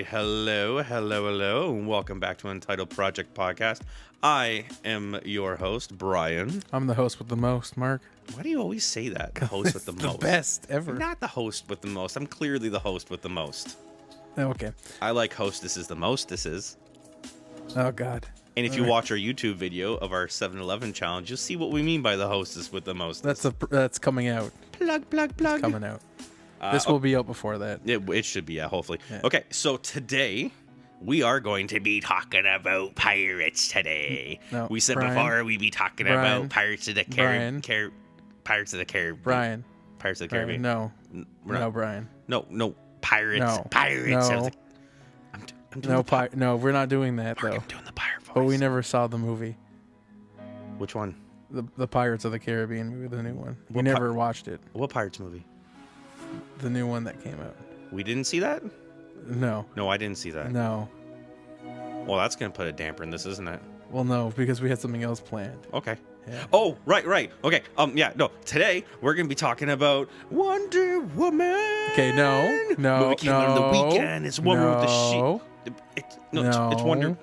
hello, and welcome back to Untitled Project Podcast. I am your host, Brian. I'm the host with the most, Mark. Why do you always say that? The host with the most. The best ever. I'm not the host with the most. I'm clearly the host with the most. Okay. I like hostesses the mostesses. Oh, God. And if you watch our YouTube video of our 7-Eleven challenge, you'll see what we mean by the hostess with the most. That's coming out. Plug. It's coming out. This will be out before that. It should be, hopefully. Yeah. Okay, so today we are going to be talking about pirates today. No, we said Brian, before we'd be talking about Pirates of the Caribbean. Pirates of the Caribbean. Brian. Pirates of the Caribbean. No. We're not- No, Brian. No. Pirates. No. Pirates No. of the... I'm doing No, we're not doing that, Mark, though. I'm doing the pirate voice. But we never saw the movie. Which one? The Pirates of the Caribbean movie, the new one. We What never watched it. What Pirates movie? The new one that came out. We didn't see that? No. No, I didn't see that. No. Well, that's going to put a damper in this, isn't it? Well, no, because we had something else planned. Okay. Yeah. Oh, right. Okay. Today we're gonna be talking about Wonder Woman. Okay, no. Movie came out on the weekend. It's Woman with the sheet. It's Wonder.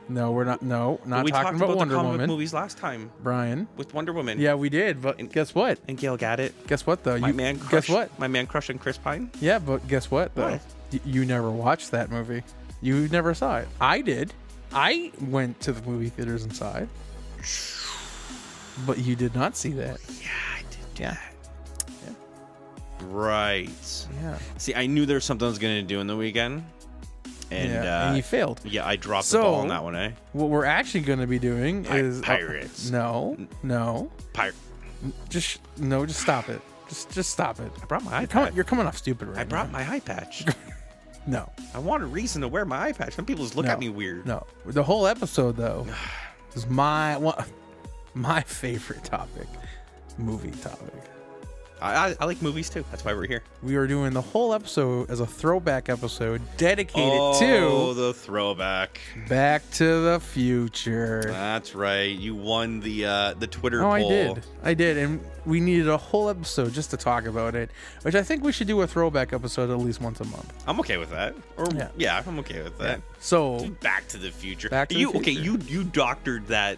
No, we're not. No, not We talking talked about Wonder the comic Woman. movies last time Brian. with Wonder Woman. Yeah, we did, but guess what? And Gail Gadot. Guess what, though? My man crush. Guess what? My man crush and Chris Pine. Yeah, but guess what, though? What? You never watched that movie. You never saw it. I did. I went to the movie theaters and saw it. But you did not see that. Yeah, I did. Yeah. Right. Yeah. See, I knew there was something I was gonna do in the weekend, and you failed. Yeah, I dropped the ball on that one, eh? What we're actually going to be doing is pirates. No. Just stop it. Just stop it. I brought my eye patch. You're coming off stupid right now. I brought my eye patch. No. I want a reason to wear my eye patch. Some people just look at me weird. No. The whole episode, though, is my favorite topic. Movie topic. I like movies too. That's why we're here. We are doing the whole episode as a throwback episode dedicated to the throwback. Back to the Future. That's right. You won the Twitter poll. I did, and we needed a whole episode just to talk about it, which I think we should do a throwback episode at least once a month. I'm okay with that. Yeah, I'm okay with that. Yeah. So Back to the Future. Back to the Future. Okay, you doctored that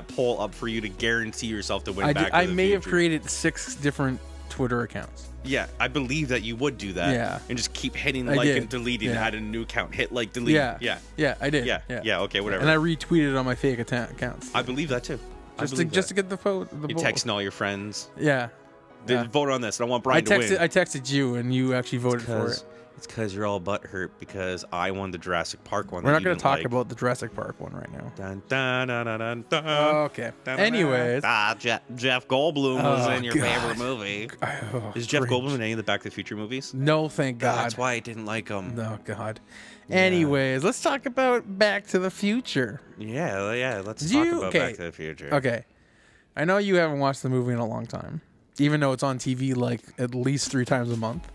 poll up for you to guarantee yourself to win Back to the Future. I may have created 6 different Twitter accounts. Yeah, I believe that you would do that. Yeah. And just keep hitting like and deleting, add a new account, hit like, delete. Yeah, I did. Yeah, okay, whatever. And I retweeted on my fake accounts. I believe that too. Just to get the vote. You texting all your friends. Yeah. Vote on this. I want Brian to win. I texted you, and you actually voted for it. It's because you're all butthurt because I won the Jurassic Park one. We're not going to talk about the Jurassic Park one right now. Dun, dun, dun, dun, dun, dun. Okay. Anyways. Jeff Goldblum was in your favorite movie. Is Jeff Goldblum in any of the Back to the Future movies? No, thank God. That's why I didn't like him. No, God. Anyways, let's talk about Back to the Future. Yeah. Let's talk about Back to the Future. Okay. I know you haven't watched the movie in a long time, even though it's on TV like at least 3 times a month.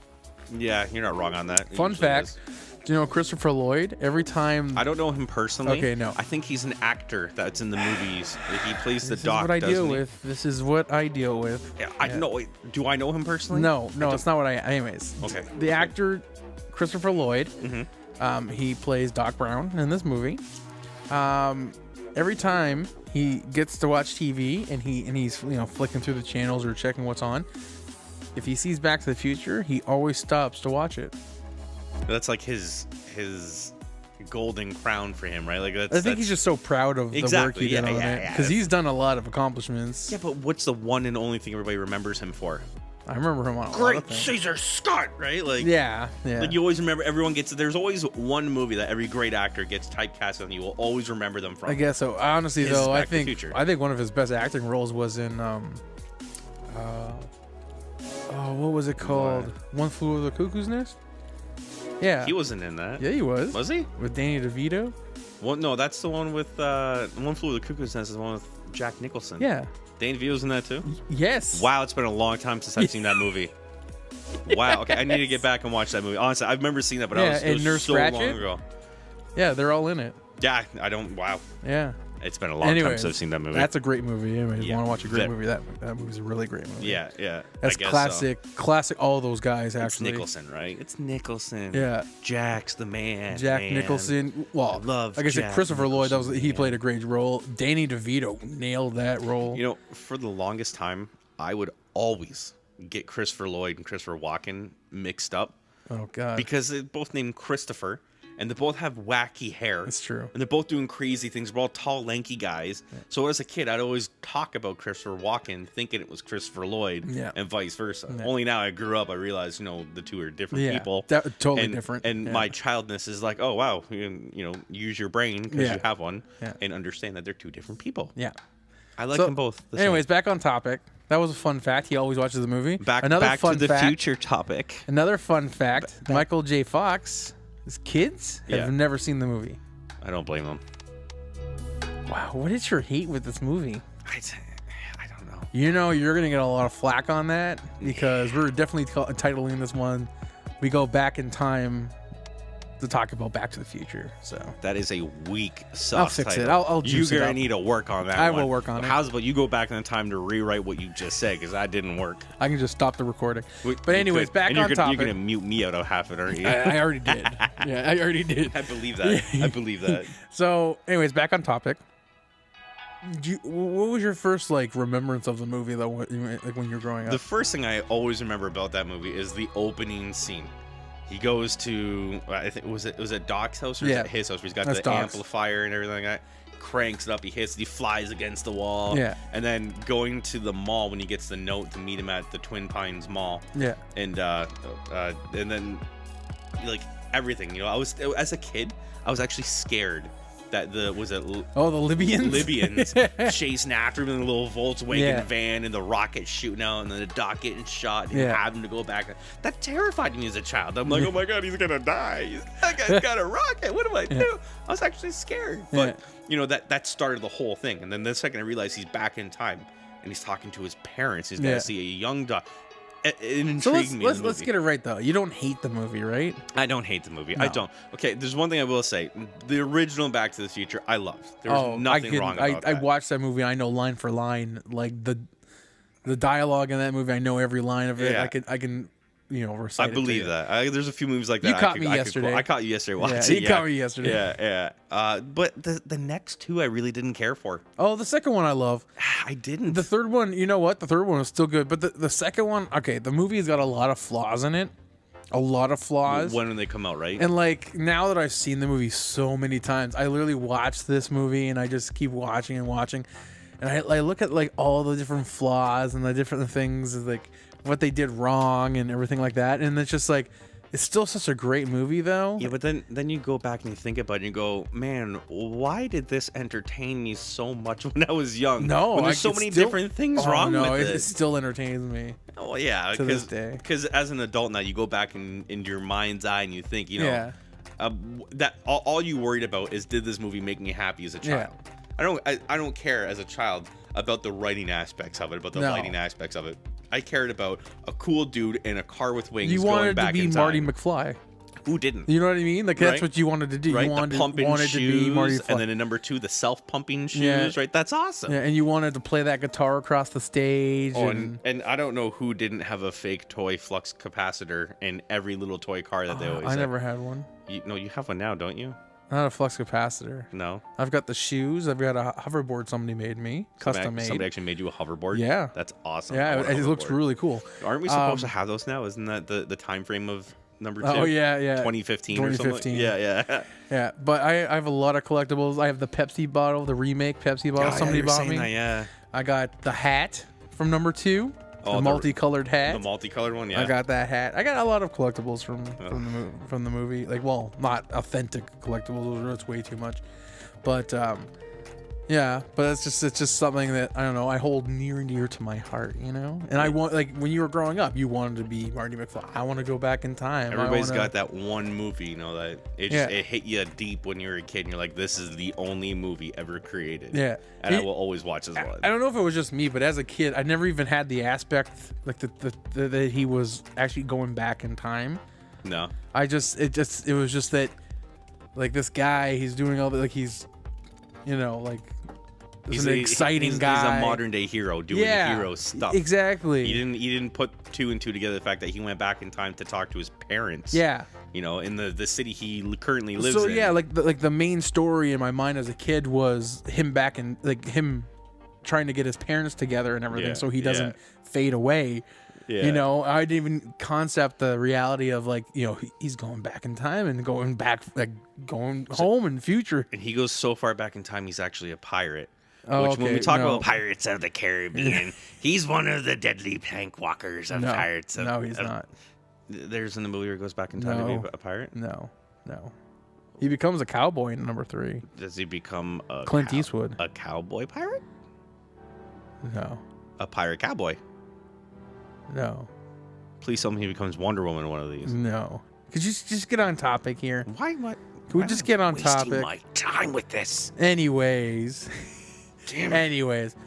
Yeah, you're not wrong on that. Fun fact, do you know Christopher Lloyd? Every time... I don't know him personally. Okay, no. I think he's an actor that's in the movies. He plays the doc, This is what I deal with. Yeah, I know. Do I know him personally? No, it's not what I... Anyways. Okay. The actor, Christopher Lloyd, he plays Doc Brown in this movie. Every time he gets to watch TV and he's flicking through the channels or checking what's on, if he sees Back to the Future, he always stops to watch it. That's like his golden crown for him, right? Like I think he's just so proud of the work he did on it because he's done a lot of accomplishments. Yeah, but what's the one and only thing everybody remembers him for? I remember him on a lot Great of things. Caesar Scott, right? Like yeah. Like you always remember. Everyone gets. There's always one movie that every great actor gets typecast on. You will always remember them from. I guess so. Honestly, though, I think one of his best acting roles was in what was it called? One Flew Over the Cuckoo's Nest? Yeah. He wasn't in that. Yeah, he was. Was he? With Danny DeVito? Well, no, that's the one with One Flew Over the Cuckoo's Nest is the one with Jack Nicholson. Yeah. Danny DeVito's in that too? Yes. Wow, it's been a long time since I've seen that movie. Wow. Okay, I need to get back and watch that movie. Honestly, I remember seeing that, but it was Nurse so Ratched? long ago. Yeah, they're all in it. Yeah, I don't. Wow. Yeah. It's been a long time since I've seen that movie. That's a great movie. Anyways, Yeah. want to watch a great movie? That movie's a really great movie. Yeah, yeah. That's I guess classic. All those guys It's actually. Nicholson, right? It's Nicholson. Yeah. Jack's the man. Jack man. Nicholson. Well, Love like I said, Jack Christopher Lloyd. Nicholson, He played a great role. Danny DeVito nailed that role. You know, for the longest time, I would always get Christopher Lloyd and Christopher Walken mixed up Oh God. because they're both named Christopher, and they both have wacky hair. That's true. And they're both doing crazy things. We're all tall, lanky guys. Yeah. So as a kid, I'd always talk about Christopher Walken thinking it was Christopher Lloyd, and vice versa. Yeah. Only now I grew up, I realized, the two are different people. Totally different. And my childness is like, oh, wow, use your brain because you have one and understand that they're two different people. Yeah. I like them both. Anyways, back on topic. That was a fun fact. He always watches the movie. Back to the future topic. Another fun fact. Michael J. Fox, his kids have never seen the movie. I don't blame them. Wow, what is your hate with this movie? I don't know. You're going to get a lot of flack on that because we're definitely titling this one, We Go Back in Time to talk about Back to the Future. So that is a weak sauce. I'll fix title. it. I'll juice it up. You're gonna need to work on that. I will work on it. How's about you go back in time to rewrite what you just said because that didn't work. I can just stop the recording. But anyways, back on topic. You're gonna mute me out of half it, aren't you? I already did. Yeah, I already did. I believe that. I believe that. So, anyways, back on topic. What was your first remembrance of the movie though? When you were growing up? The first thing I always remember about that movie is the opening scene. He goes to, I think, was it Doc's house or is it his house where he's got the amplifier and everything like that? Cranks it up, he flies against the wall. Yeah. And then going to the mall when he gets the note to meet him at the Twin Pines Mall. Yeah. And then everything, I was, as a kid, I was actually scared that the Libyans chasing after him in the little Volkswagen van and the rocket shooting out and then the Doc getting shot and having to go back. That terrified me as a child. I'm like, oh my God, he's gonna die. That guy's got a rocket. What do I do? I was actually scared. But that started the whole thing. And then the second I realized he's back in time and he's talking to his parents, he's gonna see a young Doc. It intrigued me. Let's get it right though. You don't hate the movie, right? I don't hate the movie. No. I don't. Okay, there's one thing I will say. The original Back to the Future, I loved. There's nothing wrong about that. I watched that movie. I know line for line, the dialogue in that movie. I know every line of it. Yeah. I can recite. I believe that. There's a few movies like that. You caught me yesterday. I caught you yesterday. You caught me yesterday. Yeah. But the next two I really didn't care for. Oh, the second one I love. I didn't. The third one, you know what? The third one was still good, but the second one, okay, the movie has got a lot of flaws in it. A lot of flaws. When they come out, right? And now that I've seen the movie so many times, I literally watch this movie and I just keep watching and watching. And I look at all the different flaws and the different things, what they did wrong and everything like that. And it's just it's still such a great movie though. Yeah, but then you go back and you think about it and you go, man, why did this entertain me so much when I was young? No, when there's so many different things wrong with it. It still entertains me. Oh yeah, to this day. Because as an adult now, you go back in your mind's eye and you think, that all you worried about is, did this movie make me happy as a child? Yeah. I don't care as a child about the writing aspects of it, about the lighting aspects of it. I cared about a cool dude in a car with wings going back in time. You wanted to be Marty McFly. Who didn't? You know what I mean? That's what you wanted to do. Right? You wanted, the pumping wanted shoes, to be Marty McFly. And then in number 2, the self-pumping shoes, right? That's awesome. Yeah, and you wanted to play that guitar across the stage. Oh, and I don't know who didn't have a fake toy flux capacitor in every little toy car that they always had. I never had one. You have one now, don't you? Not a flux capacitor. No. I've got the shoes. I've got a hoverboard somebody made me. Custom made. Somebody actually made you a hoverboard? Yeah. That's awesome. Yeah, it looks really cool. Aren't we supposed to have those now? Isn't that the time frame of number 2? Oh, yeah. 2015 or something? Yeah. Yeah, but I have a lot of collectibles. I have the Pepsi bottle, the remake Pepsi bottle somebody bought me. That. I got the hat from number 2. Oh, the multicolored hat. The multicolored one, yeah. I got that hat. I got a lot of collectibles from the movie. Not authentic collectibles. That's way too much. But but it's just something that I don't know. I hold near and dear to my heart, And I want when you were growing up, you wanted to be Marty McFly. I want to go back in time. Everybody's got that one movie, that it hit you deep when you were a kid, and you're like, this is the only movie ever created. Yeah. And I will always watch this one. I don't know if it was just me, but as a kid, I never even had the aspect that he was actually going back in time. No. It was just that this guy, he's doing all the he's an exciting guy. He's a modern day hero doing hero stuff. Exactly. He didn't put two and two together. The fact that he went back in time to talk to his parents. Yeah. In the city he currently lives in. So yeah, like the main story in my mind as a kid was him back in him trying to get his parents together and everything, so he doesn't fade away. Yeah. I didn't even concept the reality of he's going back in time and going back, going home in future. And he goes so far back in time, he's actually a pirate. Oh, Which when we talk about Pirates of the Caribbean, he's one of the deadly plank walkers of Pirates. No, he's not. There's in the movie where he goes back in time to be a pirate? No. He becomes a cowboy in number 3. Does he become Clint Eastwood? A cowboy pirate? No. A pirate cowboy? No. Please tell me he becomes Wonder Woman in one of these. No. Could you just get on topic here? Why? What? Could we just get on topic? Wasting my time with this. Anyways. Damn. Anyways.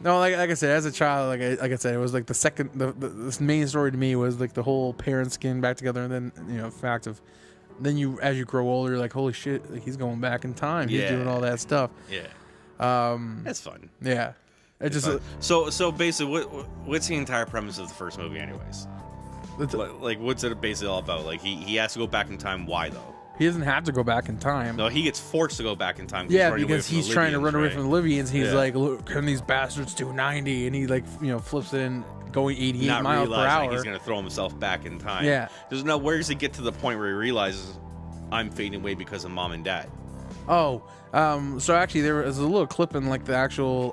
No, like I said, as a child, like I said, it was like the main story to me was like the whole parents getting back together, and then fact of, then as you grow older, you're like, holy shit, like he's going back in time, he's doing all that stuff. Yeah. That's fun. Yeah. It just so basically, what's the entire premise of the first movie, anyways? Like, what's it basically all about? Like, he has to go back in time. Why though? He doesn't have to go back in time. No, he gets forced to go back in time. Yeah, because he's trying to run away from the Libyans. He's like, look, can these bastards do 90? And he flips it in, going 88 miles per hour. He's gonna throw himself back in time. Yeah. Where does it get to the point where he realizes I'm fading away because of mom and dad? Oh, so actually there was a little clip in like the actual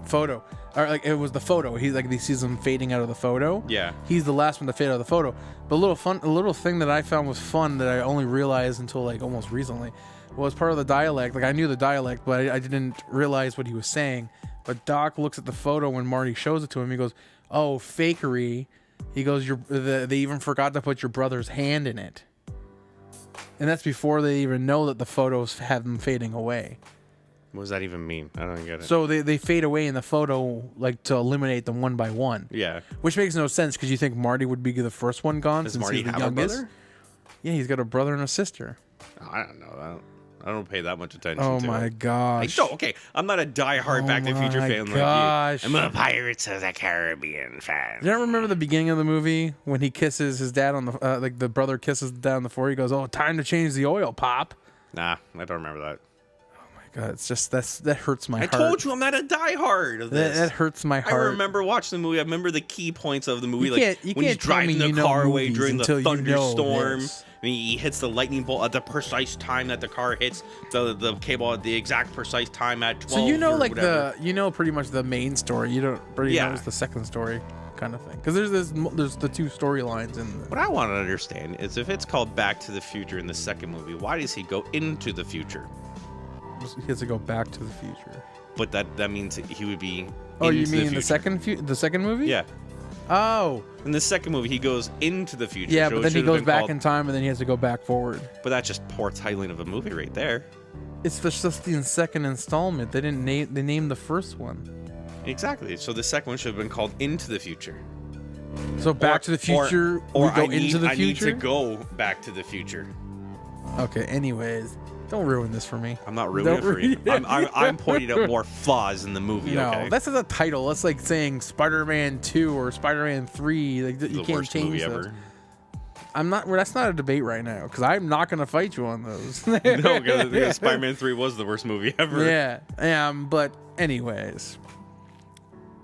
photo, or like it was the photo. He sees him fading out of the photo. Yeah. He's the last one to fade out of the photo. But a little thing that I found was fun that I only realized until like almost recently was part of the dialect. Like I knew the dialect, but I didn't realize what he was saying. But Doc looks at the photo when Marty shows it to him. He goes, "Oh, fakery." He goes, "They even forgot to put your brother's hand in it." And that's before they even know that the photos have them fading away. What does that even mean? I don't get it. So they fade away in the photo, like to eliminate them one by one. Yeah. Which makes no sense because you think Marty would be the first one gone. Does since Marty he's the have youngest. a brother? Yeah, he's got a brother and a sister. Oh, I don't know. I don't pay that much attention Oh to my it. gosh. Okay. I'm not a diehard Back to the Future fan gosh. like you. I'm a Pirates of the Caribbean fan. You don't remember the beginning of the movie when he kisses his dad on the like the brother kisses the dad on the forehead? He goes, "Oh, time to change the oil, Pop." Nah, I don't remember that. God, it's just that hurts my heart. I told you I'm not a diehard of this. That hurts my heart. I remember watching the movie. I remember the key points of the movie, You when he's can't driving the car away during the thunderstorm, and he hits the lightning bolt at the precise time that the car hits the cable at the exact precise time at 12. So whatever. pretty much the main story. You don't pretty know the second story kind of thing, because there's the two storylines in. What I want to understand is if it's called Back to the Future in the second movie, why does he go into the future? He has to go back to the future. But that means he would be. Oh, you mean the second movie? Yeah. Oh. In the second movie, he goes into the future. Yeah, but then he goes back in time, and then he has to go back forward. But that's just poor titling of a movie right there. It's just the second installment. They didn't name. They named the first one. Exactly. So the second one should have been called Into the Future. So Back to the Future, or we go into the future. I need to go back to the future. Okay. Anyways. Don't ruin this for me. I'm not ruining it for you. I'm pointing out more flaws in the movie. No, okay? that's the title. That's like saying Spider-Man 2 or Spider-Man 3. Like you can't change those. I'm not. That's not a debate right now because I'm not going to fight you on those. No, because Spider-Man 3 was the worst movie ever. Yeah. But anyways.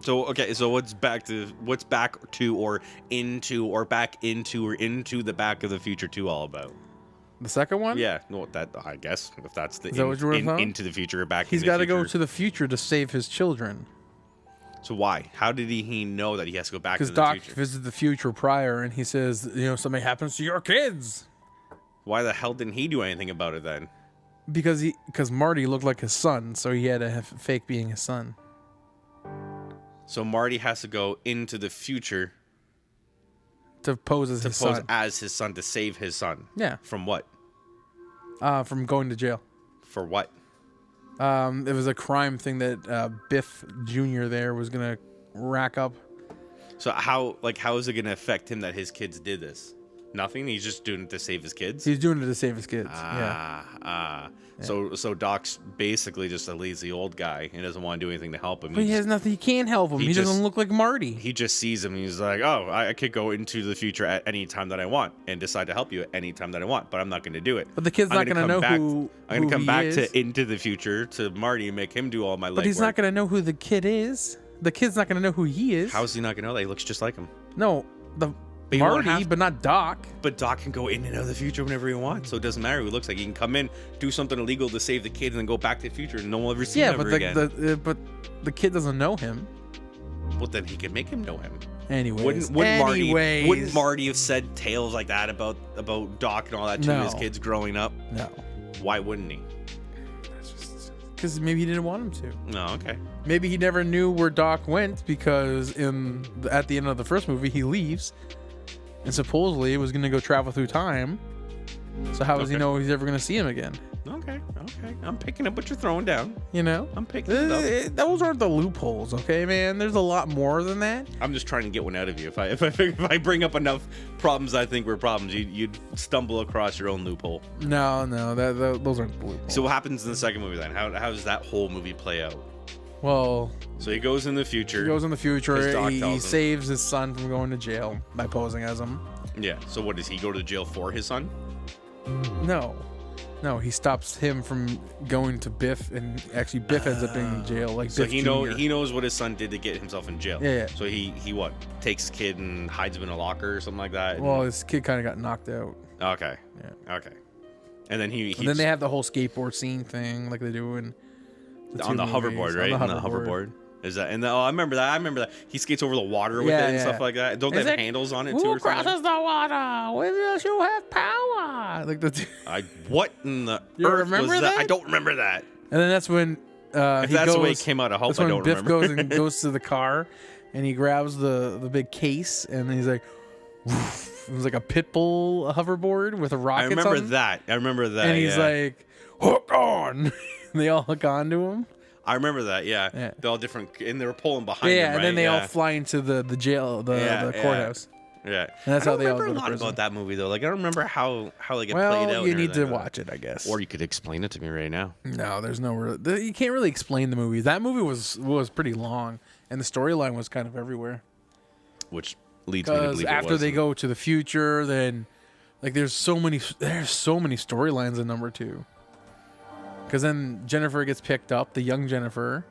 So okay. So what's back to or into or back into or into the Back of the Future 2 all about? The second one? Yeah, no, that I guess if that's the into the future or back. He's got to go to the future to save his children. So why? How did he know that he has to go back to the future? Because Doc visited the future prior, and he says, something happens to your kids. Why the hell didn't he do anything about it then? Because Marty looked like his son, so he had to have fake being his son. So Marty has to go into the future. To pose as his son to save his son. Yeah. From what? From going to jail. For what? It was a crime thing that Biff Jr. there was gonna rack up. So how is it gonna affect him that his kids did this? Nothing. He's just doing it to save his kids. He's doing it to save his kids. So Doc's basically just a lazy old guy and doesn't want to do anything to help him. But he has nothing. He can't help him. He doesn't look like Marty. He just sees him. And he's like, oh, I could go into the future at any time that I want and decide to help you at any time that I want, but I'm not going to do it. But the kid's not going to know who. I'm going to come back to Into the Future to Marty and make him do all my legwork. But he's not going to know who the kid is. The kid's not going to know who he is. How is he not going to know that he looks just like him? No, Marty, but not Doc. But Doc can go in and out of the future whenever he wants, so it doesn't matter who he looks like. He can come in, do something illegal to save the kid, and then go back to the future, and no one will ever see him ever again. But the kid doesn't know him. Well, then he can make him know him. Anyways, wouldn't Marty have said tales like that about Doc and all that to his kids growing up? No. Why wouldn't he? Because maybe he didn't want him to. No, okay. Maybe he never knew where Doc went because at the end of the first movie he leaves, and supposedly was going to go travel through time. So how does he know he's ever going to see him again? Okay. I'm picking up what you're throwing down. You know? I'm picking it up. Those aren't the loopholes, okay, man? There's a lot more than that. I'm just trying to get one out of you. If I bring up enough problems I think were problems, you'd stumble across your own loophole. No, those aren't the loopholes. So what happens in the second movie then? How does that whole movie play out? Well... So he goes in the future. He saves his son from going to jail by posing as him. Yeah. So what, does he go to jail for his son? No, he stops him from going to Biff, and actually Biff ends up being in jail. Like so Biff he Jr. knows what his son did to get himself in jail. Yeah. So he what, takes his kid and hides him in a locker or something like that. Well, his kid kind of got knocked out. Okay. Yeah. Okay. And then he and then they have the whole skateboard scene thing like they do in on the hoverboard, right? On the hoverboard. Is that? And I remember that. He skates over the water with it and stuff like that. Don't they have handles on it too? Who crosses the water? Will you have power? Like the. What in the earth was that? I don't remember that. And then that's when if that's the way it came out of Hope, I don't Biff remember. goes to the car, and he grabs the big case, and he's like, woof. It was like a pit bull hoverboard with a rocket. I remember that. And he's like, hook on. They all hook on to him. I remember that, yeah. They're all different, and they were pulling behind him, right? And then they all fly into the jail, the courthouse. Yeah. And that's how they all go to prison. I don't remember a lot about that movie, though. Like, I don't remember how like it played out. Well, you need to watch it, I guess. Or you could explain it to me right now. No, there's no... You can't really explain the movie. That movie was pretty long, and the storyline was kind of everywhere. Which leads me to believe after they go to the future, then... Like, there's so many storylines in number 2. Because then Jennifer gets picked up, the young Jennifer.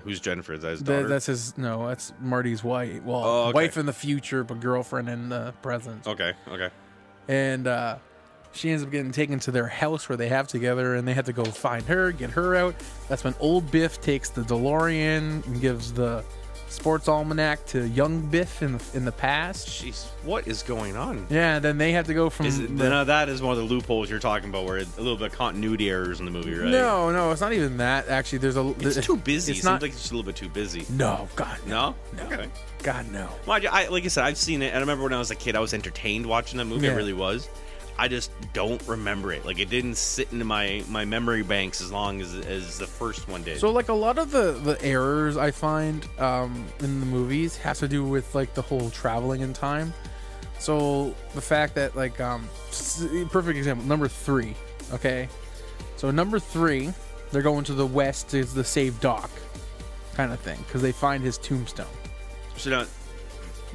Who's Jennifer? Is that his daughter? That's Marty's wife. Well, wife in the future, but girlfriend in the present. Okay. And she ends up getting taken to their house where they have together, and they have to go find her, get her out. That's when old Biff takes the DeLorean and gives the sports almanac to young Biff in the past. Jeez, what is going on? Yeah, then they have to go from... that is one of the loopholes you're talking about, where a little bit of continuity errors in the movie, right? No, it's not even that. Actually, it's too busy. It seems like it's a little bit too busy. No, God, no. Okay. God, no. Well, like I said, I've seen it, and I remember when I was a kid, I was entertained watching that movie. I really was. I just don't remember it. Like, it didn't sit into my memory banks as long as the first one did. So, like, a lot of the errors I find in the movies has to do with, like, the whole traveling in time. So, the fact that, like, perfect example, number 3, okay? So, number 3, they're going to the west to save Doc kind of thing, because they find his tombstone. So, now...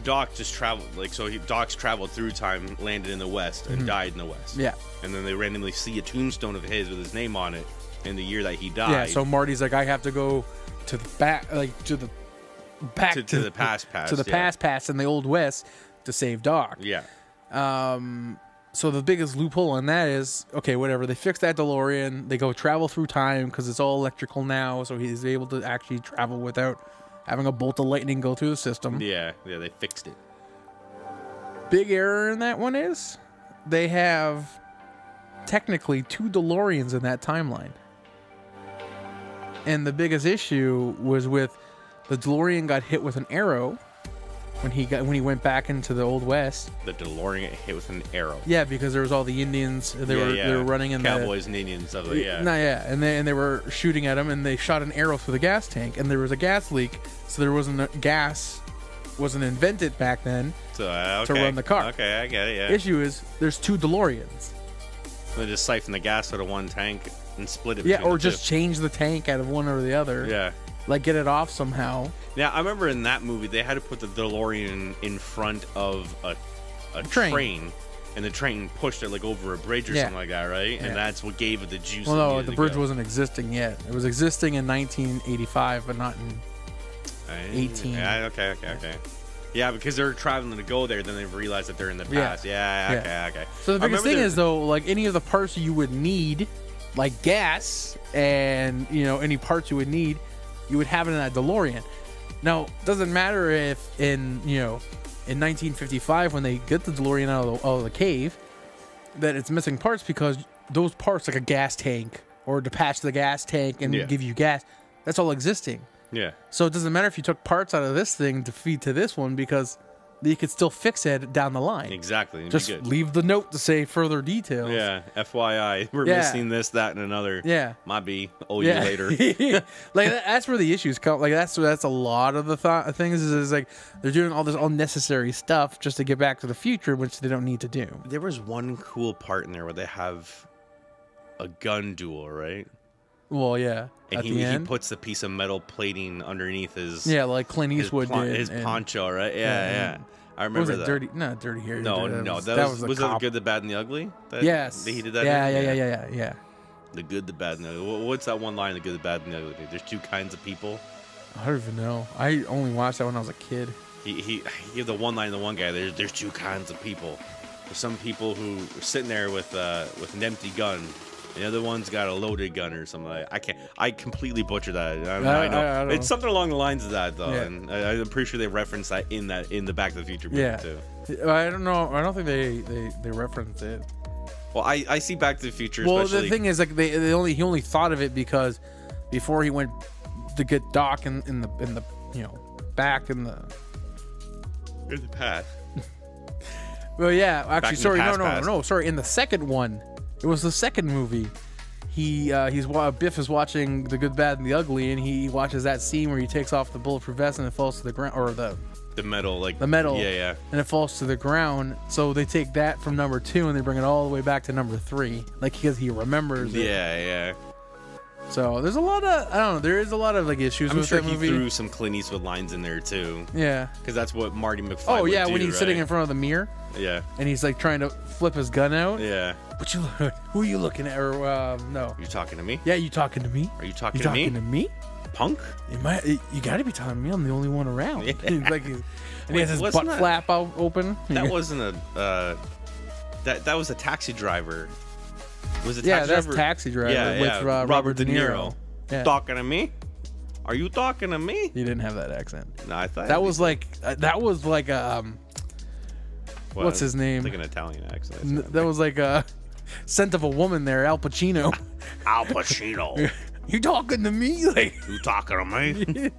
Doc just traveled, Doc's traveled through time, landed in the West, and died in the West. Yeah. And then they randomly see a tombstone of his with his name on it in the year that he died. Yeah, so Marty's like, I have to go to the back, to the past in the Old West to save Doc. Yeah. So the biggest loophole on that is, okay, whatever. They fix that DeLorean. They go travel through time because it's all electrical now, so he's able to actually travel without having a bolt of lightning go through the system. Yeah, they fixed it. Big error in that one is they have technically 2 DeLoreans in that timeline. And the biggest issue was with the DeLorean got hit with an arrow when he went back into the Old West. The DeLorean got hit with an arrow. Yeah, because there was all the Indians. They were running in cowboys and Indians stuff. And they were shooting at him, and they shot an arrow through the gas tank, and there was a gas leak, so there wasn't gas wasn't invented back then So, to run the car. Okay, I get it. Yeah. Issue is there's 2 DeLoreans. They just siphon the gas out of one tank and split it. Yeah, between or the just change the tank out of one or the other. two. Yeah. Like get it off somehow. Now I remember in that movie they had to put the DeLorean in front of a train, and the train pushed it like over a bridge or something like that, right? Yeah. And that's what gave it the juice. Well, no, the bridge go. wasn't existing yet. It was existing in 1985, but not in 18. Yeah, okay. Yeah, because they're traveling to go there, then they realize that they're in the past. Yeah, okay. So the biggest thing is though, like any of the parts you would need, like gas and any parts you would need, you would have it in that DeLorean. Now, doesn't matter if in 1955 when they get the DeLorean out of the cave that it's missing parts, because those parts like a gas tank or to patch the gas tank and give you gas, that's all existing. Yeah. So it doesn't matter if you took parts out of this thing to feed to this one, because you could still fix it down the line. Exactly. Just leave the note to say further details. Yeah. FYI, we're missing this, that, and another. Yeah. Might be. Owe you later. Like that's where the issues come. Like that's a lot of the things is like they're doing all this unnecessary stuff just to get back to the future, which they don't need to do. There was one cool part in there where they have a gun duel, right? Well, yeah. And he puts the piece of metal plating underneath his like Clint Eastwood did his poncho, right? Yeah. I remember was it that. Dirty Harry. No. That was the Good, the Bad, and the Ugly? Yes. He did that. Yeah. The Good, the Bad, and the Ugly. What's that one line? The Good, the Bad, and the Ugly. There's 2 kinds of people. I don't even know. I only watched that when I was a kid. He gave the one line to one guy. There's 2 kinds of people. There's some people who are sitting there with an empty gun. The other one's got a loaded gun or something. I completely butchered that. I know. It's something along the lines of that though, and I'm pretty sure they referenced that in the Back to the Future movie too. I don't know. I don't think they referenced it. Well, I see Back to the Future. Well, especially... the thing is, like he only thought of it because before he went to get Doc in the back in the past. Well, yeah. Actually, sorry, past. no. Sorry, in the second one. It was the second movie. Biff is watching The Good, Bad, and the Ugly, and he watches that scene where he takes off the bulletproof vest and it falls to the ground, or the metal, yeah, and it falls to the ground. So they take that from number 2 and they bring it all the way back to number 3, like because he remembers it. Yeah. So there's a lot of there is a lot of like issues with that movie. I'm sure he threw some Clint Eastwood lines in there too. Yeah, because that's what Marty McFly. Oh yeah, would do, when he's right? sitting in front of the mirror. Yeah, and he's like trying to flip his gun out. Yeah. Who are you looking at? Or no? You talking to me? Yeah, you talking to me? Are you talking to me? Punk? You got to be talking to me. I'm the only one around. Yeah. and he has his butt flap out open. That wasn't a. That was a taxi driver. Was a taxi that's driver? Taxi Driver with Robert De Niro. Yeah. Talking to me? Are you talking to me? He didn't have that accent. No, I thought that was like what's his name? It's like an Italian accent. That was like a Scent of a Woman there, Al Pacino. Al Pacino. You talking to me? Like you talking to me?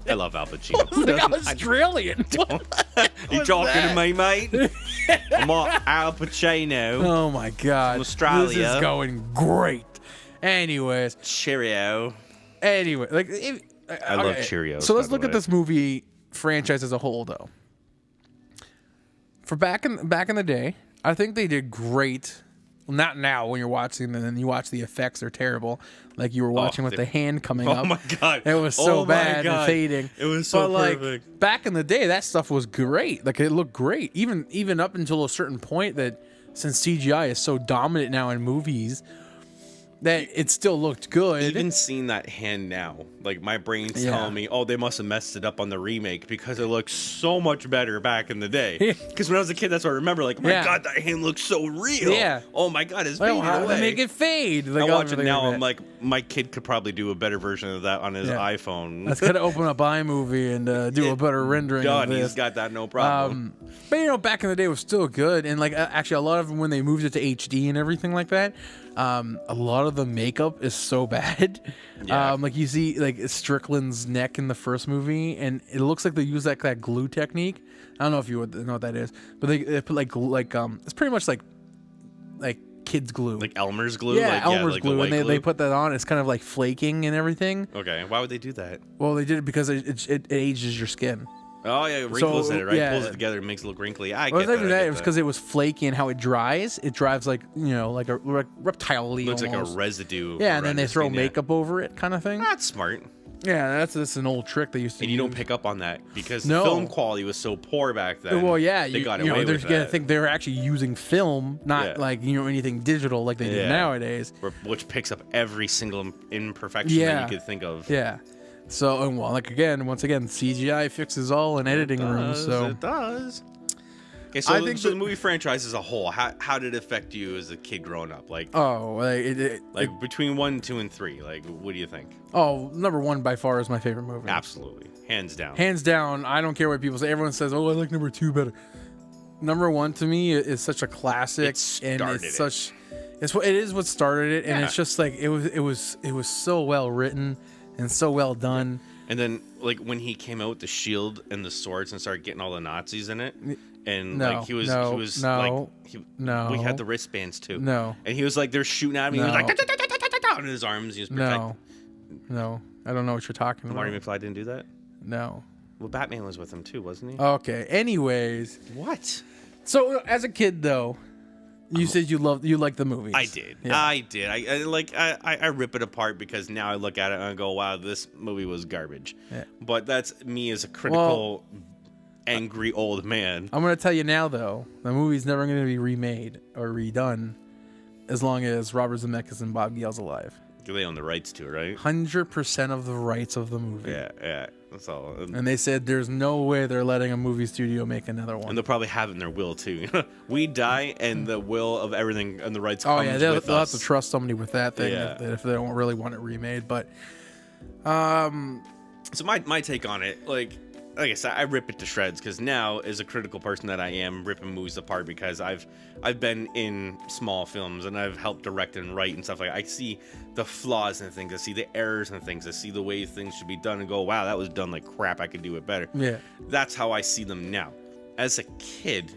I love Al Pacino. Like Australian. You talking to me, mate? I'm Al Pacino. Oh my God. From Australia. This is going great. Anyways. Cheerio. Anyway, I love Cheerios. So let's look at this movie franchise as a whole, though. For back in the day, I think they did great. Well, not now when you're watching them and you watch the effects, they're terrible. Like you were watching with the hand coming up. Oh my God. It was so bad and fading. It was so perfect. Like back in the day, that stuff was great. Like it looked great. Even up until a certain point that since CGI is so dominant now in movies, that it still looked good. Even seeing that hand now, like my brain's telling me, oh, they must have messed it up on the remake because it looks so much better back in the day. Because when I was a kid, that's what I remember. Like, my God, that hand looks so real. Yeah. Oh my God, it's fading how do away. they make it fade? Like, I watch it now. I'm like, my kid could probably do a better version of that on his iPhone. Let's gotta open up iMovie and do a better rendering. God, of this. he's got that no problem. But back in the day, it was still good. And like, actually, a lot of them when they moved it to HD and everything like that. A lot of the makeup is so bad. Yeah. Like you see like Strickland's neck in the first movie, and it looks like they use that glue technique. I don't know if you would know what that is, but they put like it's pretty much like kids glue, like Elmer's glue. Yeah, Elmer's like glue, and they put that on. It's kind of like flaking and everything. Okay, why would they do that? Well, they did it because it ages your skin. Oh yeah, wrinkles in it, right? Yeah. Pulls it together and makes it look wrinkly. I get that. It was because it was flaky and how it dries. It dries like like a reptile-y. Looks almost. like a residue. Yeah, and then they throw makeup over it, kind of thing. That's smart. Yeah, that's an old trick they used to. And you don't pick up on that because the film quality was so poor back then. Well, yeah, they got away with that. I think they were actually using film, not like anything digital like they do nowadays. Which picks up every single imperfection that you could think of. Yeah. So, and once again, CGI fixes all in editing rooms. So it does. Okay, so, the movie franchise as a whole, how did it affect you as a kid growing up? Like, between 1, 2, and 3, like, what do you think? Oh, number 1 by far is my favorite movie. Absolutely, hands down. Hands down. I don't care what people say. Everyone says, "Oh, I like number 2 better." Number 1 to me is such a classic, and it is what started it, and it's just like it was so well written and so well done. And then, like, when he came out with the shield and the swords and started getting all the Nazis in it. And we had the wristbands too. No. And he was like, they're shooting at me. He was like, on his arms. He was protecting. No. I don't know what you're talking about. Marty McFly didn't do that? No. Well, Batman was with him too, wasn't he? Okay. Anyways. What? So, as a kid, though, you said you liked the movies. I did. Yeah. I did. I rip it apart because now I look at it and I go, wow, this movie was garbage. Yeah. But that's me as a critical... angry old man. I'm going to tell you now, though, the movie's never going to be remade or redone as long as Robert Zemeckis and Bob Gale's alive. They own the rights to it, right? 100% of the rights of the movie. Yeah. That's all. And they said there's no way they're letting a movie studio make another one. And they'll probably have it in their will, too. We die, and the will of everything and the rights comes with us. They'll have to trust somebody with that thing if they don't really want it remade. But, so my take on it, like I said, I rip it to shreds because now, as a critical person that I am, ripping movies apart because I've been in small films and I've helped direct and write and stuff like that. I see the flaws in things, I see the errors in things, I see the way things should be done and go, wow, that was done like crap, I could do it better. Yeah. That's how I see them now. As a kid,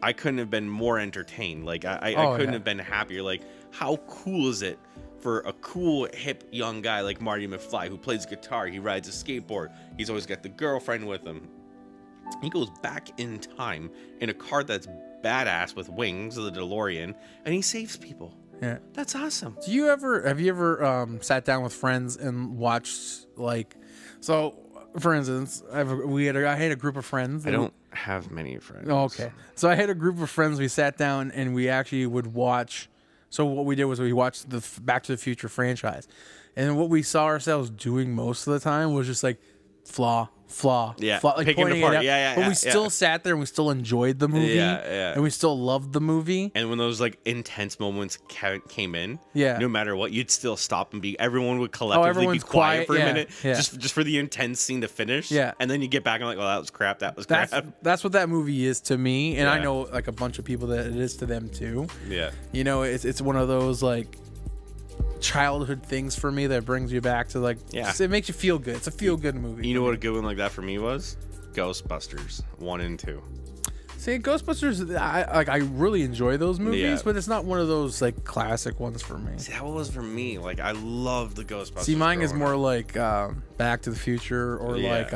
I couldn't have been more entertained. Like I couldn't have been happier. Like, how cool is it for a cool, hip, young guy like Marty McFly who plays guitar, he rides a skateboard, he's always got the girlfriend with him. He goes back in time in a car that's badass with wings, the DeLorean, and he saves people. Yeah. That's awesome. Have you ever sat down with friends and watched, like, so for instance, I had a group of friends. I don't have many friends. Oh, okay. So I had a group of friends, we sat down and we actually would watch. So what we did was we watched the Back to the Future franchise. And what we saw ourselves doing most of the time was just like flaw, flaw, like picking it apart. But we still sat there and we still enjoyed the movie. And we still loved the movie. And when those like intense moments came in, yeah, no matter what, you'd still stop and everyone would collectively be quiet for a minute, just for the intense scene to finish. Yeah. And then you get back and like, oh, that was crap. That was crap. That's what that movie is to me. And I know like a bunch of people that it is to them too. Yeah. You know, it's one of those like childhood things for me that brings you back to like, it makes you feel good. It's a feel good movie. You know what a good one like that for me was? Ghostbusters 1 and 2. See, Ghostbusters, I really enjoy those movies, but it's not one of those like classic ones for me. See, that was for me. Like, I love the Ghostbusters. See, mine is more like Back to the Future or like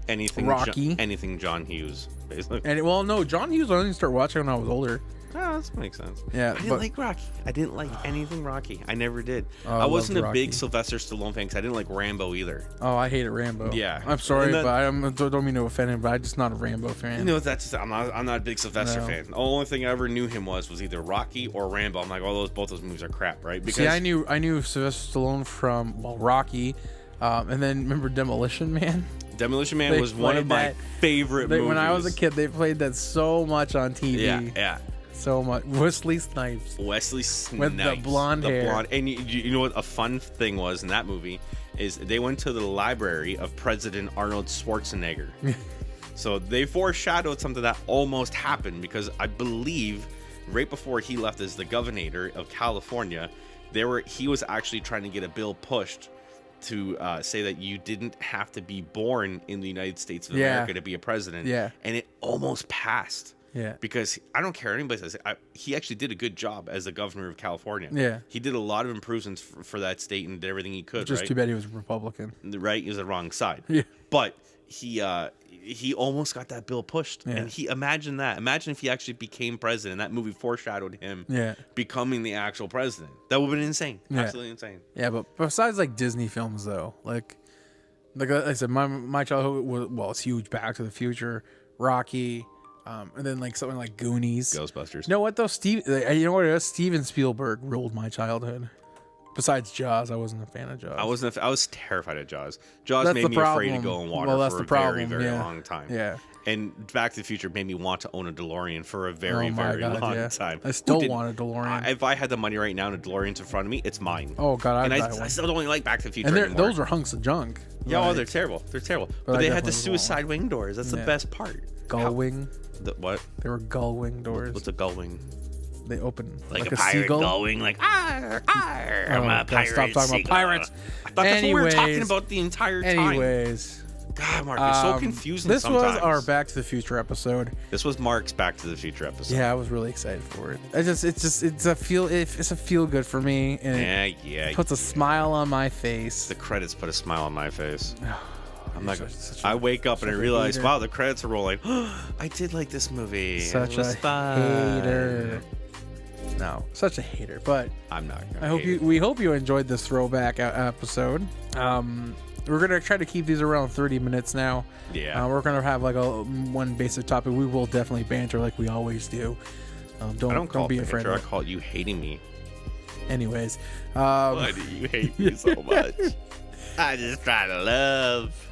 anything Rocky, anything John Hughes, basically. And no, John Hughes I only started watching when I was older. Oh, that makes sense. Yeah, I didn't like Rocky. I didn't like anything Rocky. I never did. I wasn't a big Sylvester Stallone fan because I didn't like Rambo either. Oh, I hated Rambo. Yeah, I'm sorry, but I don't mean to offend him, but I'm just not a Rambo fan. You know, I'm not a big Sylvester fan. The only thing I ever knew him was either Rocky or Rambo. I'm like, both those movies are crap, right? Because see, I knew Sylvester Stallone from Rocky, and then remember Demolition Man. Demolition Man was one of my favorite movies. When I was a kid, they played that so much on TV. Yeah. So much. Wesley Snipes with the blonde hair. And you know what a fun thing was in that movie is they went to the library of President Arnold Schwarzenegger. So they foreshadowed something that almost happened because I believe right before he left as the governor of California, he was actually trying to get a bill pushed to say that you didn't have to be born in the United States of America to be a president. Yeah. And it almost passed. Yeah. Because I don't care what anybody says. He actually did a good job as the governor of California. Yeah. He did a lot of improvements for that state and did everything he could. Just too bad he was a Republican. Right? He was the wrong side. Yeah. But he he almost got that bill pushed. Yeah. And imagine that. Imagine if he actually became president. That movie foreshadowed him becoming the actual president. That would have been insane. Yeah. Absolutely insane. Yeah, but besides like Disney films though, like I said, my childhood was it's huge. Back to the Future, Rocky, and then like something like Goonies, Ghostbusters. You know what though, you know what it is? Steven Spielberg ruled my childhood. Besides Jaws, I wasn't a fan of Jaws. I was terrified of Jaws. Jaws made me afraid to go in water for a very, very long time. Yeah. And Back to the Future made me want to own a DeLorean for a very, very long time. I still want a DeLorean. If I had the money right now and a DeLorean's in front of me, it's mine. Oh God, I still don't like Back to the Future and anymore. Those are hunks of junk. Yeah, they're terrible. They're terrible. But they had the suicide wing doors. That's the best part. Gull wing. What? They were gull wing doors. What's a gull wing? They open like a pirate seagull. Gull wing, like I'm a pirate. Stop talking about pirates. I thought that's what we were talking about the entire time. Anyways. God, Mark, it's so confusing this sometimes. Was our Back to the Future episode. This was Mark's Back to the Future episode. Yeah, I was really excited for it. It's a feel good for me, and it puts a smile on my face. The credits put a smile on my face. I'm like, I wake up and I realize, wow, the credits are rolling. I did like this movie. Such a hater. No, such a hater. But I'm not. We hope you enjoyed this throwback episode. We're gonna try to keep these around 30 minutes now. Yeah. We're gonna have like one basic topic. We will definitely banter like we always do. Don't be afraid. I call it you hating me. Anyways, why do you hate me so much? I just try to love.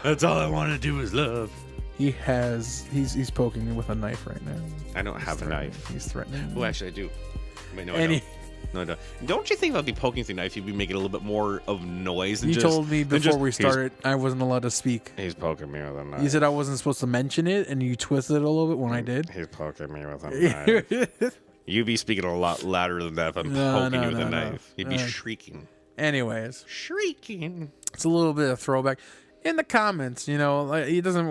That's all I want to do is love. He's poking me with a knife right now. I don't have a knife. He's threatening. Oh, actually, I do. Wait, no, I don't. No, I don't. Don't you think if I'd be poking through the knife, you'd be making a little bit more of noise? You told me before we started I wasn't allowed to speak. He's poking me with a knife. You said I wasn't supposed to mention it, and you twisted it a little bit when I did. He's poking me with a knife. You'd be speaking a lot louder than that if I'm poking you with a knife. You'd be shrieking. Anyways. Shrieking. It's a little bit of throwback. In the comments, like, it doesn't,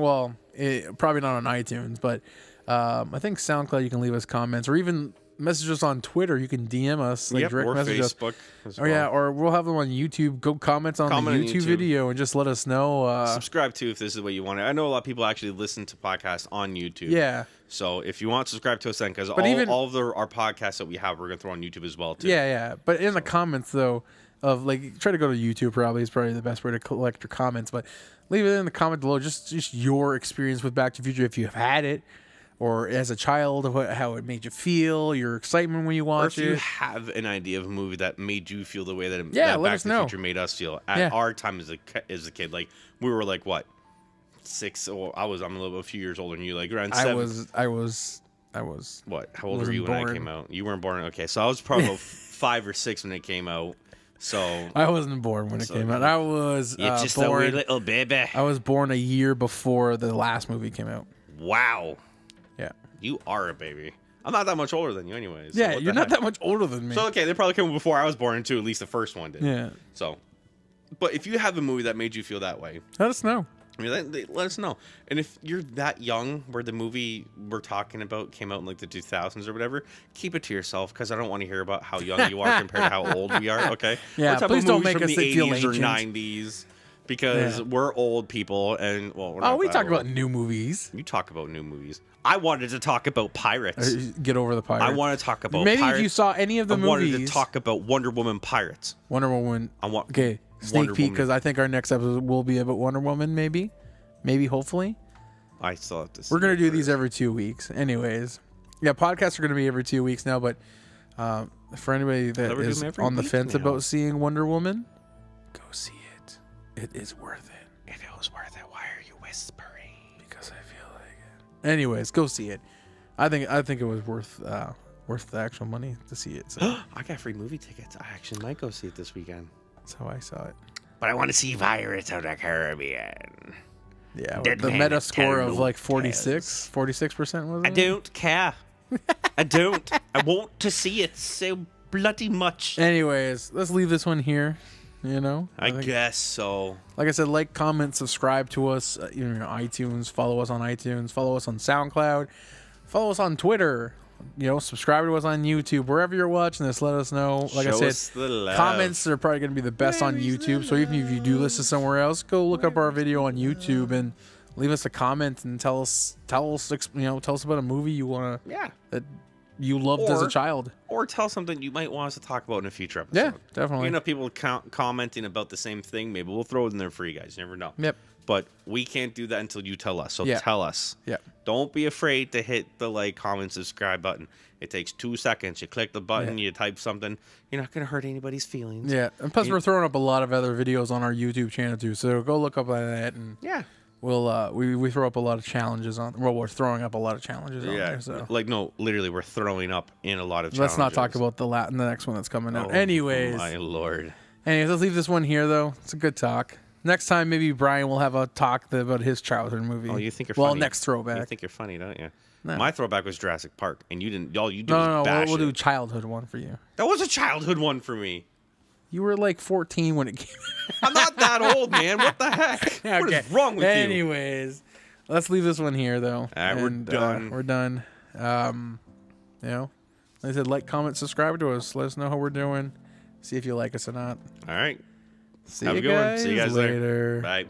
probably not on iTunes, but I think SoundCloud you can leave us comments, or even message us on Twitter. You can DM us, like direct or message Facebook us. Or we'll have them on YouTube. Go comment on the YouTube video and just let us know. Subscribe to if this is what you want. I know a lot of people actually listen to podcasts on YouTube. Yeah. So if you want, subscribe to us then, because all of our podcasts that we have, we're gonna throw on YouTube as well too. Yeah. But in the comments though, of like, try to go to YouTube. Probably is probably the best way to collect your comments. But leave it in the comment below. Just your experience with Back to the Future, if you have had it, or as a child, how it made you feel, your excitement when you watched it. Or if you have an idea of a movie that made you feel the way that that Back to the Future made us feel at our time as a kid. Like, we were like, what, 6? Or I'm a few years older than you. Like around 7. I was. What? How old were you when I came out? You weren't born. Okay, so I was probably about 5 or 6 when it came out. So I wasn't born when it came out. I was just born, a wee little baby. I was born a year before the last movie came out. Wow. Yeah. You are a baby. I'm not that much older than you anyways. Yeah, you're not that much older than me. So okay, they probably came before I was born too. At least the first one did. Yeah. So, but if you have a movie that made you feel that way, let us know. I mean, let us know. And if you're that young, where the movie we're talking about came out in like the 2000s or whatever, keep it to yourself, because I don't want to hear about how young you are compared to how old we are. Okay. Yeah. Please don't make us feel ancient. Or 90s, because we're old people, and we're not. We talk about new movies. You talk about new movies. I wanted to talk about pirates. Get over the pirates. I want to talk about maybe pirates. If you saw any of the movies. I wanted to talk about Wonder Woman pirates. Wonder Woman. Okay. Sneak peek, because I think our next episode will be about Wonder Woman. Maybe, hopefully. I still have to see. We're going to do these every 2 weeks. Anyways. Yeah, podcasts are going to be every 2 weeks now, but for anybody that is on the fence about seeing Wonder Woman, go see it. It is worth it. If it was worth it, why are you whispering? Because I feel like it. Anyways, go see it. I think it was worth the actual money to see it. So. I got free movie tickets. I actually might go see it this weekend. That's how I saw it. But I want to see Pirates of the Caribbean. Yeah, the meta score of like 46% was it? I don't care. I don't. I want to see it so bloody much. Anyways, let's leave this one here. I guess so. Like I said, like, comment, subscribe to us. iTunes. Follow us on iTunes. Follow us on SoundCloud. Follow us on Twitter. Subscribe to us on YouTube. Wherever you're watching this, let us know. Like I said, comments are probably going to be the best on YouTube. So even if you do listen somewhere else, go look up our video on YouTube and leave us a comment and tell us about a movie you want to that you loved as a child, or tell something you might want us to talk about in a future episode. Yeah, definitely. You know, people commenting about the same thing. Maybe we'll throw it in there for you guys. You never know. Yep. But we can't do that until you tell us. So tell us. Yeah. Don't be afraid to hit the like, comment, subscribe button. It takes 2 seconds. You click the button, you type something. You're not going to hurt anybody's feelings. Yeah. And plus, we're throwing up a lot of other videos on our YouTube channel, too. So go look up at that. And we'll we throw up a lot of challenges on. Well, we're throwing up a lot of challenges on there. So. Like, no, literally, we're throwing up in a lot of challenges. Let's not talk about the next one that's coming out. Anyways. My Lord. Anyways, let's leave this one here, though. It's a good talk. Next time, maybe Brian will have a talk about his childhood movie. Oh, you think you're funny? Well, next throwback. You think you're funny, don't you? No. My throwback was Jurassic Park, and you didn't. All you did No, was bash we'll do it. a childhood one for you. That was a childhood one for me. You were like 14 when it came out. I'm not that old, man. What the heck? Okay. What is wrong with you? Anyways, let's leave this one here, though. All right, we're done. We're done. Like I said, like, comment, subscribe to us. Let us know how we're doing. See if you like us or not. All right. See Have you a good guys one. See you guys later. Bye.